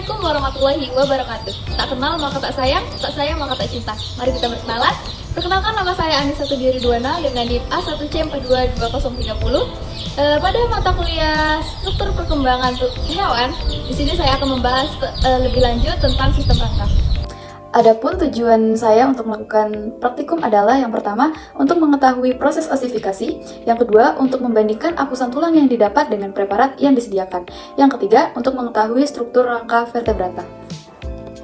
Assalamualaikum warahmatullahi wabarakatuh. Tak kenal maka tak sayang maka tak cinta. Mari kita berkenalan. Perkenalkan, nama saya Anissa Tudiridwana dengan NIM A1C422030. Pada mata kuliah struktur perkembangan hewan, di sini saya akan membahas lebih lanjut tentang sistem rangka. Adapun tujuan saya untuk melakukan praktikum adalah yang pertama, untuk mengetahui proses osifikasi, yang kedua, untuk membandingkan apusan tulang yang didapat dengan preparat yang disediakan, yang ketiga, untuk mengetahui struktur rangka vertebrata.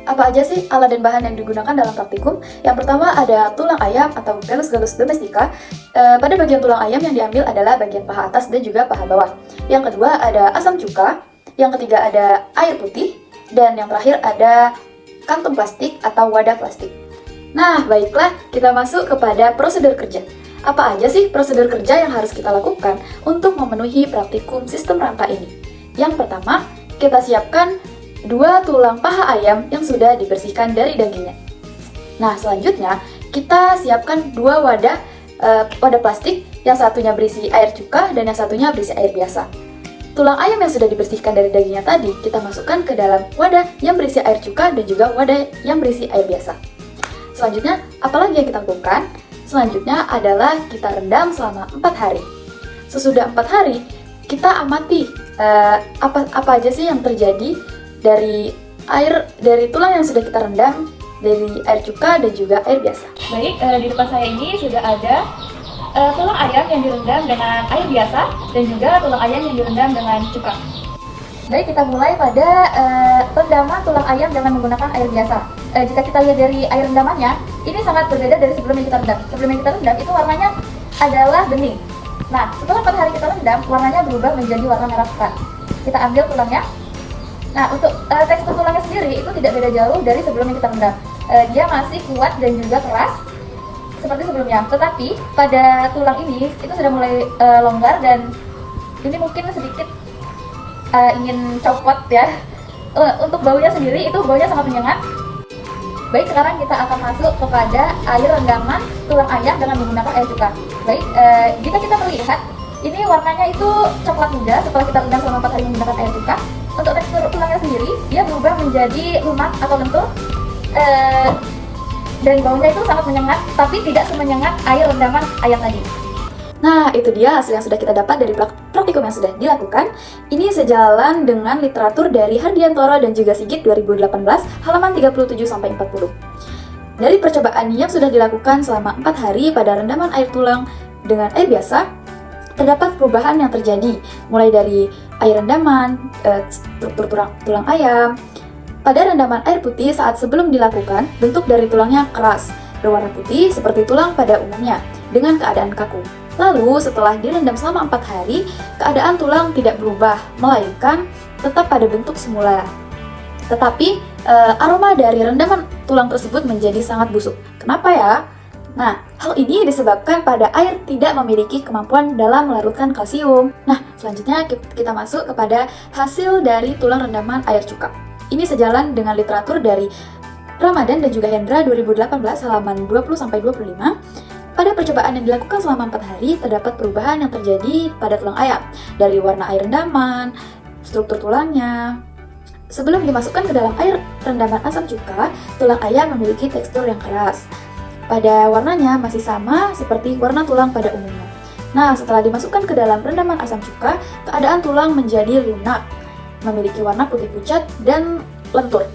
Apa aja sih alat dan bahan yang digunakan dalam praktikum? Yang pertama ada tulang ayam atau Gallus domestica. Pada bagian tulang ayam yang diambil adalah bagian paha atas dan juga paha bawah. Yang kedua ada asam cuka, yang ketiga ada air putih, dan yang terakhir ada kantong plastik atau wadah plastik. Nah, baiklah, kita masuk kepada prosedur kerja. Apa aja sih prosedur kerja yang harus kita lakukan untuk memenuhi praktikum sistem rangka ini? Yang pertama, kita siapkan 2 tulang paha ayam yang sudah dibersihkan dari dagingnya. Nah, selanjutnya kita siapkan 2 wadah plastik, yang satunya berisi air cuka dan yang satunya berisi air biasa. Tulang ayam yang sudah dibersihkan dari dagingnya tadi, kita masukkan ke dalam wadah yang berisi air cuka dan juga wadah yang berisi air biasa. Selanjutnya, apalagi yang kita lakukan? Selanjutnya adalah kita rendam selama 4 hari. Sesudah 4 hari, kita amati apa aja sih yang terjadi dari tulang yang sudah kita rendam, dari air cuka dan juga air biasa. Baik, di depan saya ini sudah ada tulang ayam yang direndam dengan air biasa dan juga tulang ayam yang direndam dengan cuka. Baik, kita mulai pada rendaman tulang ayam dengan menggunakan air biasa. Jika kita lihat dari air rendamannya, ini sangat berbeda dari sebelum yang kita rendam. Sebelum yang kita rendam itu warnanya adalah bening. Nah, setelah 4 hari kita rendam, warnanya berubah menjadi warna merah pekat. Kita ambil tulangnya. Nah, untuk tekstur tulangnya sendiri itu tidak beda jauh dari sebelum yang kita rendam. Dia masih kuat dan juga keras seperti sebelumnya, tetapi pada tulang ini itu sudah mulai longgar dan ini mungkin sedikit ingin copot ya. Untuk baunya sendiri itu baunya sangat menyengat. Baik, sekarang kita akan masuk kepada air rendaman tulang ayam dengan menggunakan air cuka. Baik, jika kita melihat ini warnanya itu coklat muda setelah kita rendam selama 4 hari menggunakan air cuka. Untuk tekstur tulangnya sendiri dia berubah menjadi lunak atau lentur. Dan baunya itu sangat menyengat, tapi tidak semenyengat air rendaman ayam tadi. Nah, itu dia hasil yang sudah kita dapat dari praktikum yang sudah dilakukan. Ini sejalan dengan literatur dari Hardiantoro dan juga Sigit 2018, halaman 37-40. Dari percobaan yang sudah dilakukan selama 4 hari pada rendaman air tulang dengan air biasa, terdapat perubahan yang terjadi, mulai dari air rendaman, struktur tulang ayam. Pada rendaman air putih saat sebelum dilakukan, bentuk dari tulangnya keras, berwarna putih seperti tulang pada umumnya, dengan keadaan kaku. Lalu setelah direndam selama 4 hari, keadaan tulang tidak berubah, melainkan tetap pada bentuk semula. Tetapi aroma dari rendaman tulang tersebut menjadi sangat busuk. Kenapa ya? Nah, hal ini disebabkan pada air tidak memiliki kemampuan dalam melarutkan kalsium. Nah, selanjutnya kita masuk kepada hasil dari tulang rendaman air cuka. Ini sejalan dengan literatur dari Ramadan dan juga Hendra 2018 halaman 20-25. Pada percobaan yang dilakukan selama 4 hari, terdapat perubahan yang terjadi pada tulang ayam. Dari warna air rendaman, struktur tulangnya. Sebelum dimasukkan ke dalam air rendaman asam cuka, tulang ayam memiliki tekstur yang keras. Pada warnanya masih sama seperti warna tulang pada umumnya. Nah, setelah dimasukkan ke dalam rendaman asam cuka, keadaan tulang menjadi lunak, memiliki warna putih pucat dan lentur.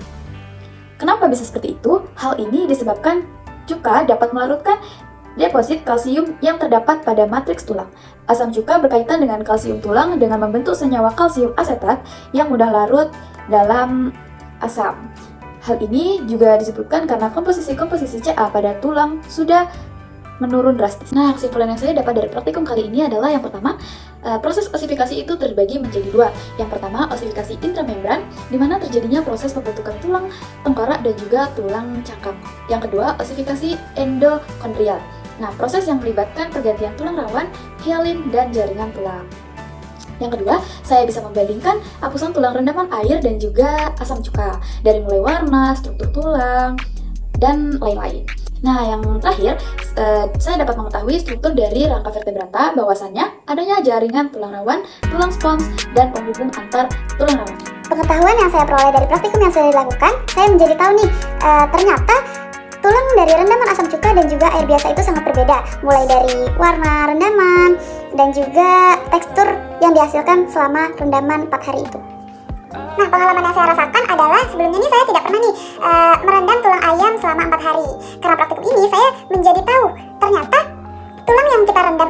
Kenapa bisa seperti itu? Hal ini disebabkan cuka dapat melarutkan deposit kalsium yang terdapat pada matriks tulang. Asam cuka berkaitan dengan kalsium tulang dengan membentuk senyawa kalsium asetat yang mudah larut dalam asam. Hal ini juga disebutkan karena komposisi Ca pada tulang sudah menurun drastis. Nah, kesimpulan yang saya dapat dari praktikum kali ini adalah yang pertama, proses osifikasi itu terbagi menjadi 2. Yang pertama, osifikasi intramembran, di mana terjadinya proses pembentukan tulang tengkorak dan juga tulang cangkang. Yang kedua, osifikasi endokondrial. Nah, proses yang melibatkan pergantian tulang rawan, hialin, dan jaringan tulang. Yang kedua, saya bisa membandingkan apusan tulang rendaman air dan juga asam cuka, dari mulai warna, struktur tulang, dan lain-lain. Nah, yang terakhir, saya dapat mengetahui struktur dari rangka vertebrata, bahwasannya adanya jaringan tulang rawan, tulang spons, dan penghubung antar tulang rawan. pengetahuan yang saya peroleh dari praktikum yang sudah dilakukan, saya menjadi tahu nih, ternyata tulang dari rendaman asam cuka dan juga air biasa itu sangat berbeda, mulai dari warna rendaman dan juga tekstur yang dihasilkan selama rendaman 4 hari itu. Nah, pengalaman yang saya rasakan adalah sebelumnya nih saya tidak pernah nih merendam tulang ayam selama 4 hari. Karena praktikum ini saya menjadi tahu ternyata tulang yang kita rendam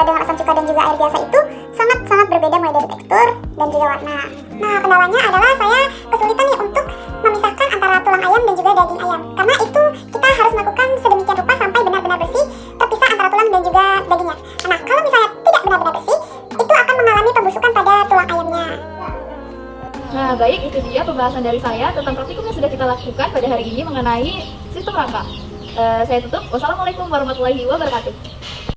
dengan asam cuka dan juga air biasa itu sangat berbeda mulai dari tekstur dan juga warna. Nah, kendalanya adalah saya kesulitan nih untuk memisahkan antara tulang ayam dan juga daging ayam. Karena itu kita harus melakukan sedemikian rupa sampai benar-benar bersih, terpisah antara tulang dan juga dagingnya. Nah, kalau misalnya tidak benar-benar bersih, itu akan mengalami pembusukan pada tulang ayamnya. Nah, baik, itu dia pembahasan dari saya tentang praktikum yang sudah kita lakukan pada hari ini mengenai sistem rangka. Saya tutup. Wassalamualaikum warahmatullahi wabarakatuh.